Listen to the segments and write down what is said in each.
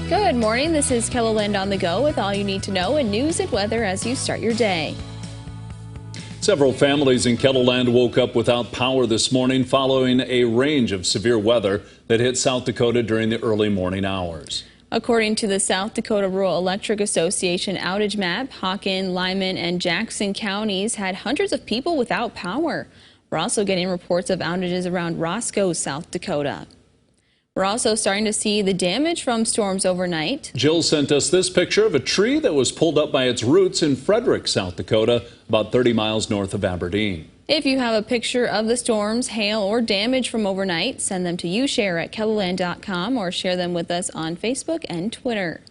Good morning. This is KELOLAND on the go with all you need to know in news and weather as you start your day. Several families in KELOLAND woke up without power this morning following a range of severe weather that hit South Dakota during the early morning hours. According to the South Dakota Rural Electric Association outage map, Hawken, Lyman, and Jackson counties had hundreds of people without power. We're also getting reports of outages around Roscoe, South Dakota. We're also starting to see the damage from storms overnight. Jill sent us this picture of a tree that was pulled up by its roots in Frederick, South Dakota, about 30 miles north of Aberdeen. If you have a picture of the storms, hail, or damage from overnight, send them to ushare@keloland.com or share them with us on Facebook and Twitter.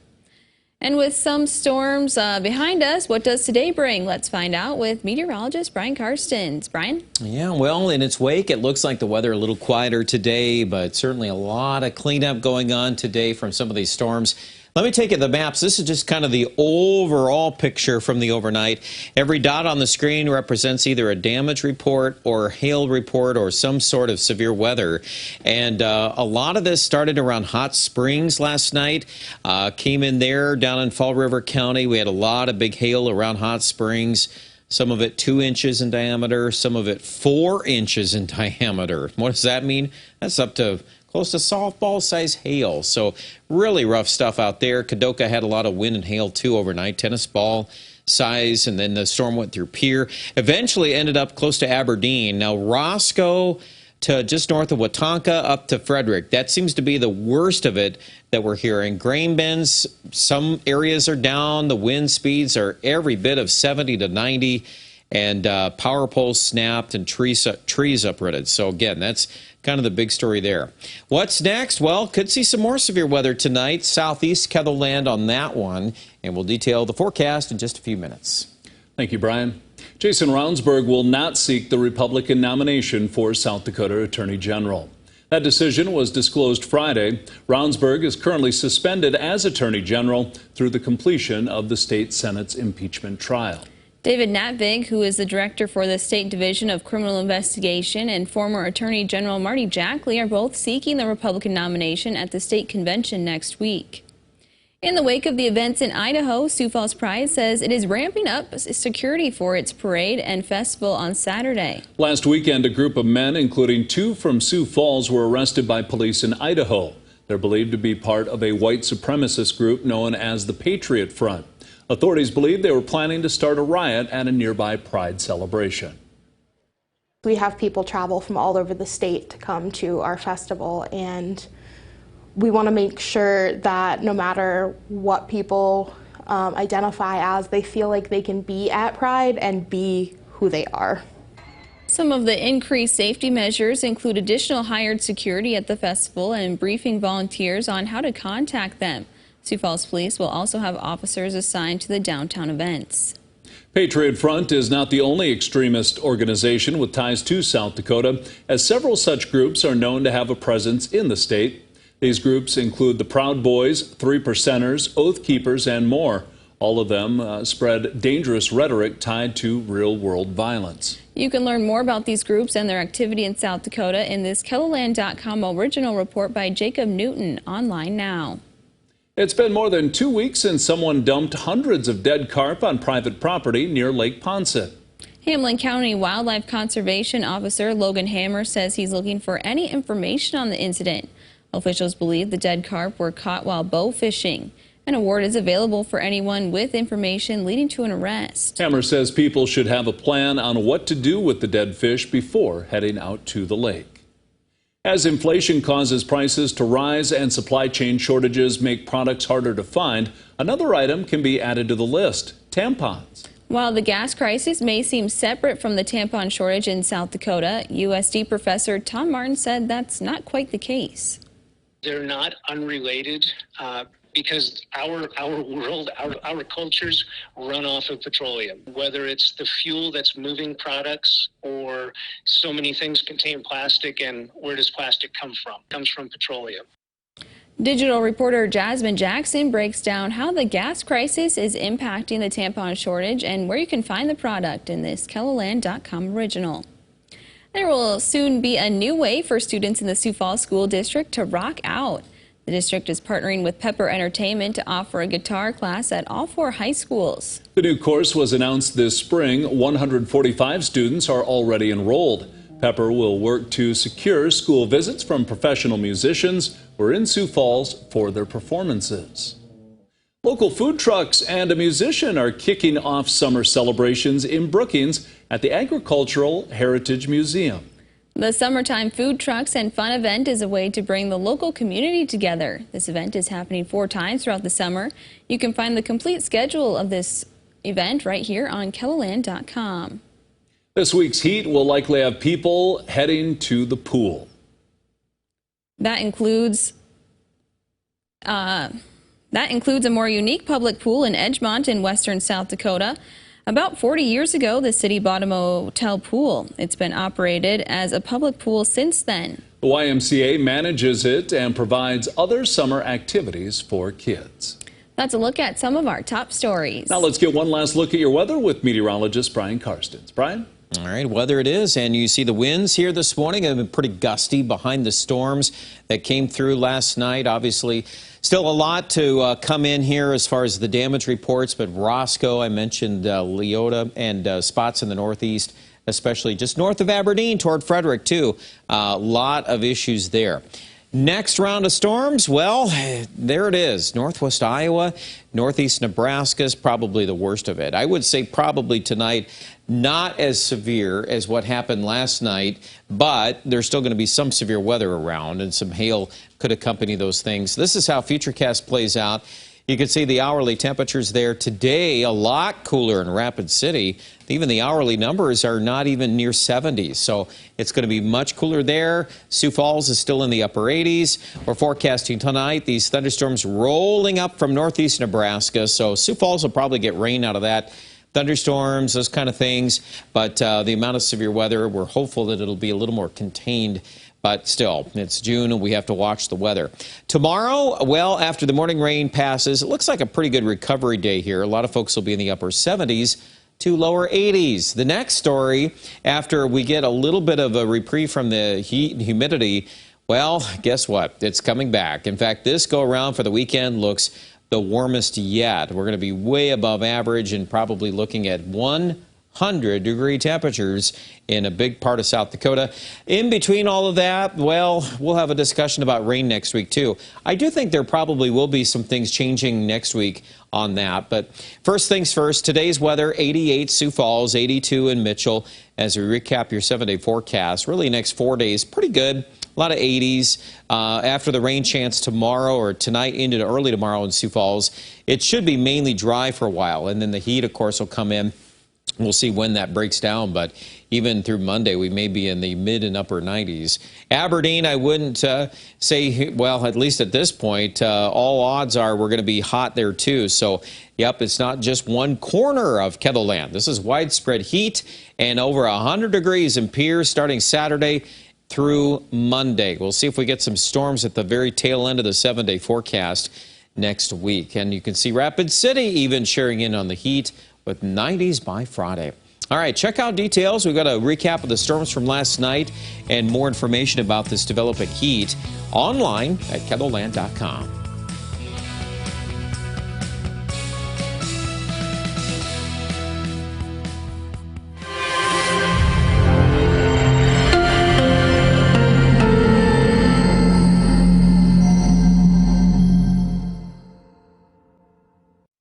And with some storms behind us, what does today bring? Let's find out with meteorologist Brian Karstens. Brian? Yeah, well, in its wake, it looks like the weather a little quieter today, but certainly a lot of cleanup going on today from some of these storms. Let me take you to the maps. This is just kind of the overall picture from the overnight. Every dot on the screen represents either a damage report or hail report or some sort of severe weather. And a lot of this started around Hot Springs last night. Came in there down in Fall River County. We had a lot of big hail around Hot Springs. Some of it 2 inches in diameter, some of it 4 inches in diameter. What does that mean? That's up to close to softball-size hail. So really rough stuff out there. Dakota had a lot of wind and hail, too, overnight. Tennis ball size, and then the storm went through Pierre. Eventually ended up close to Aberdeen. Now, Roscoe to just north of Watonka up to Frederick. That seems to be the worst of it that we're hearing. Grain bins, some areas are down. The wind speeds are every bit of 70 to 90. And power poles snapped and trees uprooted. So, again, that's kind of the big story there. What's next? Well, could see some more severe weather tonight. Southeast KELOLAND on that one. And we'll detail the forecast in just a few minutes. Thank you, Brian. Jason Ravnsborg will not seek the Republican nomination for South Dakota Attorney General. That decision was disclosed Friday. Ravnsborg is currently suspended as Attorney General through the completion of the state Senate's impeachment trial. David Natvig, who is the director for the State Division of Criminal Investigation, and former Attorney General Marty Jackley are both seeking the Republican nomination at the state convention next week. In the wake of the events in Idaho, Sioux Falls Pride says it is ramping up security for its parade and festival on Saturday. Last weekend, a group of men, including 2 from Sioux Falls, were arrested by police in Idaho. They're believed to be part of a white supremacist group known as the Patriot Front. Authorities believe they were planning to start a riot at a nearby Pride celebration. We have people travel from all over the state to come to our festival, and we want to make sure that no matter what people identify as, they feel like they can be at Pride and be who they are. Some of the increased safety measures include additional hired security at the festival and briefing volunteers on how to contact them. Sioux Falls Police will also have officers assigned to the downtown events. Patriot Front is not the only extremist organization with ties to South Dakota, as several such groups are known to have a presence in the state. These groups include the Proud Boys, 3 Percenters, Oath Keepers, and more. All of them spread dangerous rhetoric tied to real-world violence. You can learn more about these groups and their activity in South Dakota in this KELOLAND.com original report by Jacob Newton, online now. It's been more than 2 weeks since someone dumped hundreds of dead carp on private property near Lake Ponset. Hamlin County Wildlife Conservation Officer Logan Hammer says he's looking for any information on the incident. Officials believe the dead carp were caught while bow fishing. An award is available for anyone with information leading to an arrest. Hammer says people should have a plan on what to do with the dead fish before heading out to the lake. As inflation causes prices to rise and supply chain shortages make products harder to find, another item can be added to the list: tampons. While the gas crisis may seem separate from the tampon shortage in South Dakota, USD professor Tom Martin said that's not quite the case. They're not unrelated because our world, our cultures run off of petroleum. Whether it's the fuel that's moving products or so many things contain plastic, and where does plastic come from? It comes from petroleum. Digital reporter Jasmine Jackson breaks down how the gas crisis is impacting the tampon shortage and where you can find the product in this KELOLAND.com original. There will soon be a new way for students in the Sioux Falls School District to rock out. The district is partnering with Pepper Entertainment to offer a guitar class at all 4 high schools. The new course was announced this spring. 145 students are already enrolled. Pepper will work to secure school visits from professional musicians who are in Sioux Falls for their performances. Local food trucks and a musician are kicking off summer celebrations in Brookings at the Agricultural Heritage Museum. The Summertime Food Trucks and Fun event is a way to bring the local community together. This event is happening 4 times throughout the summer. You can find the complete schedule of this event right here on KELOLAND.com. This week's heat will likely have people heading to the pool. That includes a more unique public pool in Edgemont in western South Dakota. About 40 years ago, the city bought a motel pool. It's been operated as a public pool since then. The YMCA manages it and provides other summer activities for kids. That's a look at some of our top stories. Now let's get one last look at your weather with meteorologist Brian Karstens. Brian? All right, weather it is, and you see the winds here this morning have been pretty gusty behind the storms that came through last night. Obviously, still a lot to come in here as far as the damage reports, but Roscoe, I mentioned Leota and spots in the northeast, especially just north of Aberdeen toward Frederick, too. A lot of issues there. Next round of storms, well, there it is. Northwest Iowa, northeast Nebraska is probably the worst of it. I would say probably tonight not as severe as what happened last night, but there's still going to be some severe weather around, and some hail could accompany those things. This is how Futurecast plays out. You can see the hourly temperatures there today, a lot cooler in Rapid City. Even the hourly numbers are not even near 70s, so it's going to be much cooler there. Sioux Falls is still in the upper 80s. We're forecasting tonight these thunderstorms rolling up from northeast Nebraska, so Sioux Falls will probably get rain out of that. Thunderstorms, those kind of things, but the amount of severe weather, we're hopeful that it'll be a little more contained. But still, it's June and we have to watch the weather. Tomorrow, well, after the morning rain passes, it looks like a pretty good recovery day here. A lot of folks will be in the upper 70s to lower 80s. The next story, after we get a little bit of a reprieve from the heat and humidity, well, guess what? It's coming back. In fact, this go around for the weekend looks the warmest yet. We're going to be way above average and probably looking at 100-degree temperatures in a big part of South Dakota. In between all of that, well, we'll have a discussion about rain next week, too. I do think there probably will be some things changing next week on that. But first things first, today's weather, 88 Sioux Falls, 82 in Mitchell. As we recap your 7-day forecast, really next 4 days, pretty good. A lot of 80s. After the rain chance tomorrow or tonight into early tomorrow in Sioux Falls, it should be mainly dry for a while. And then the heat, of course, will come in. We'll see when that breaks down, but even through Monday, we may be in the mid and upper 90s. Aberdeen, I wouldn't say, well, at least at this point, all odds are we're going to be hot there too. So, yep, it's not just one corner of KELOLAND. This is widespread heat and over 100 degrees in Pierce starting Saturday through Monday. We'll see if we get some storms at the very tail end of the 7-day forecast next week. And you can see Rapid City even sharing in on the heat with 90s by Friday. All right, check out details. We've got a recap of the storms from last night and more information about this developing heat online at KELOLAND.com.